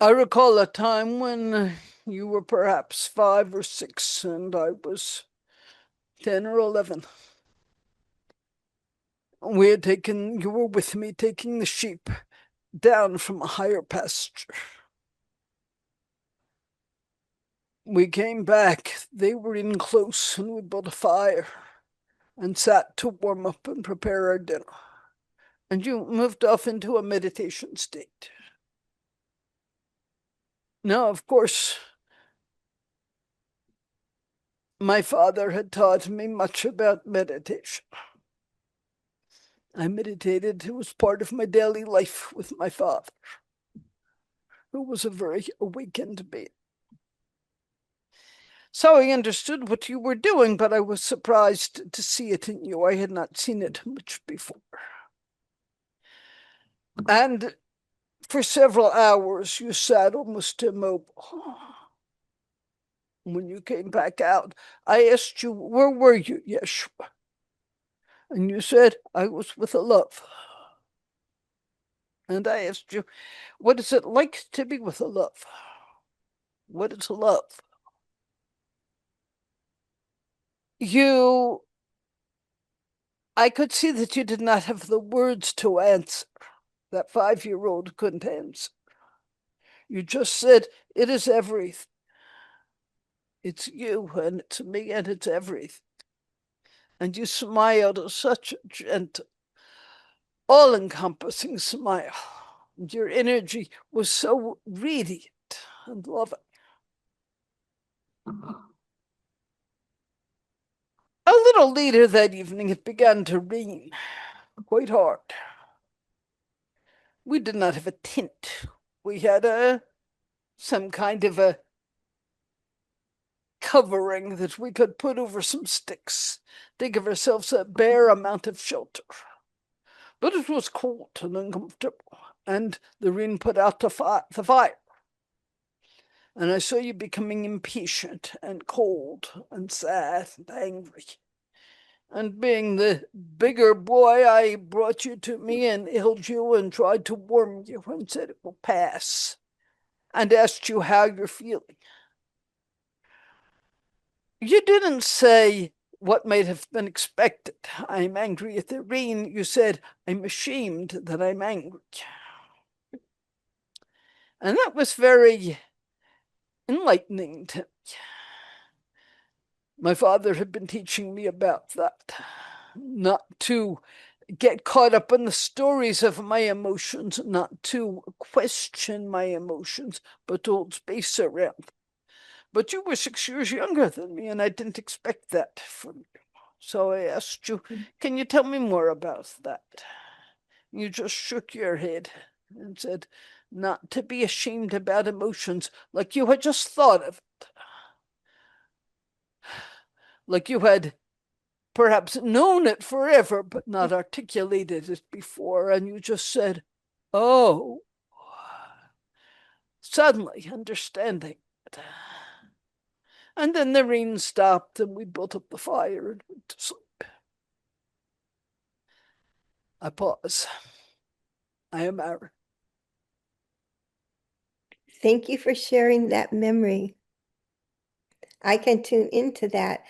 I recall a time when you were perhaps 5 or 6 and I was 10 or 11. You were with me taking the sheep down from a higher pasture. We came back, they were in close, and we built a fire and sat to warm up and prepare our dinner. And you moved off into a meditation state. Now, of course, my father had taught me much about meditation. I meditated. It was part of my daily life with my father, who was a very awakened being. So I understood what you were doing, but I was surprised to see it in you. I had not seen it much before. And for several hours, you sat almost immobile. When you came back out, I asked you, where were you, Yeshua? And you said, I was with a love. And I asked you, what is it like to be with a love? What is love? I could see that you did not have the words to answer. That 5-year-old couldn't answer. You just said, it is everything. It's you and it's me and it's everything. And you smiled such a gentle, all-encompassing smile. And your energy was so radiant and loving. A little later that evening, it began to rain quite hard. We did not have a tent. We had some kind of a covering that we could put over some sticks to give ourselves a bare amount of shelter. But it was cold and uncomfortable, and the rain put out the fire. And I saw you becoming impatient and cold and sad and angry. And being the bigger boy, I brought you to me and held you and tried to warm you and said it will pass, and asked you how you're feeling. You didn't say what might have been expected. I'm angry at the rain. You said, I'm ashamed that I'm angry. And that was very enlightening to me. My father had been teaching me about that, not to get caught up in the stories of my emotions, not to question my emotions, but to hold space around them. But you were 6 years younger than me, and I didn't expect that from you. So I asked you, can you tell me more about that? You just shook your head and said, not to be ashamed about emotions, like you had just thought of it. Like you had perhaps known it forever, but not articulated it before. And you just said, oh, suddenly understanding it. And then the rain stopped and we built up the fire and went to sleep. I pause. I am Aaron. Thank you for sharing that memory. I can tune into that.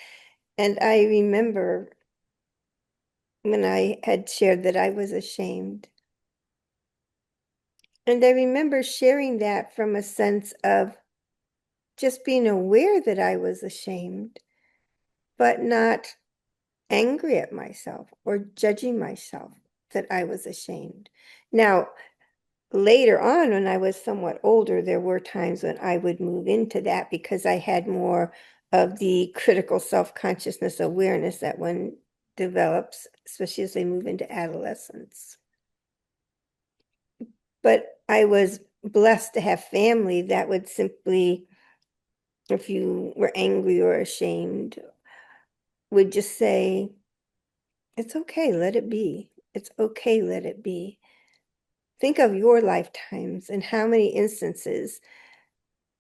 And I remember when I had shared that I was ashamed. And I remember sharing that from a sense of just being aware that I was ashamed, but not angry at myself or judging myself that I was ashamed. Now, later on, when I was somewhat older, there were times when I would move into that because I had more of the critical self-consciousness awareness that one develops, especially as they move into adolescence. But I was blessed to have family that would simply, if you were angry or ashamed, would just say, it's okay, let it be. It's okay, let it be. Think of your lifetimes and how many instances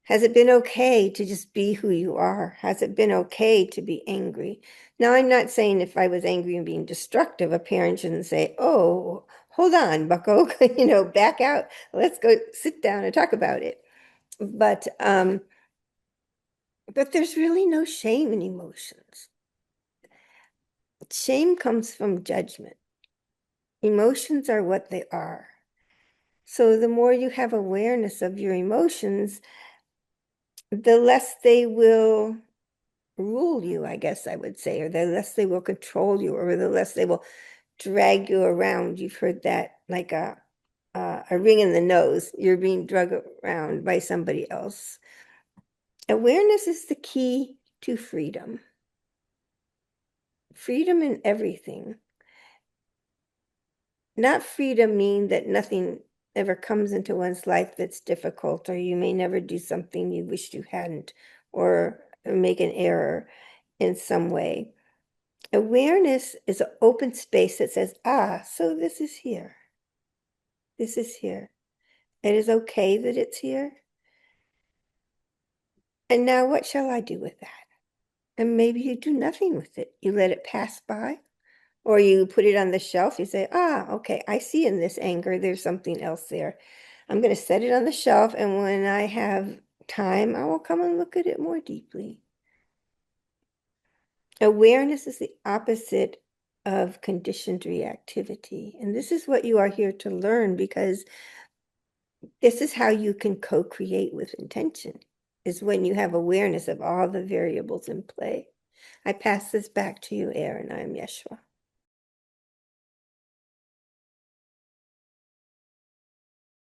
has it been okay to just be who you are? Has it been okay to be angry? Now, I'm not saying if I was angry and being destructive, a parent shouldn't say, oh, hold on, bucko, back out. Let's go sit down and talk about it. But there's really no shame in emotions. Shame comes from judgment. Emotions are what they are. So the more you have awareness of your emotions, the less they will rule you, I guess I would say, or the less they will control you, or the less they will drag you around. You've heard that, like a ring in the nose. You're being dragged around by somebody else. Awareness is the key to freedom. Freedom in everything. Not freedom mean that nothing ever comes into one's life that's difficult, or you may never do something you wished you hadn't, or make an error in some way. Awareness is an open space that says, so this is here. This is here. It is okay that it's here. And now what shall I do with that? And maybe you do nothing with it. You let it pass by, or you put it on the shelf. You say, okay, I see in this anger, there's something else there. I'm going to set it on the shelf, and when I have time, I will come and look at it more deeply. Awareness is the opposite of conditioned reactivity. And this is what you are here to learn, because this is how you can co-create with intention, is when you have awareness of all the variables in play. I pass this back to you, Aaron. I'm Yeshua.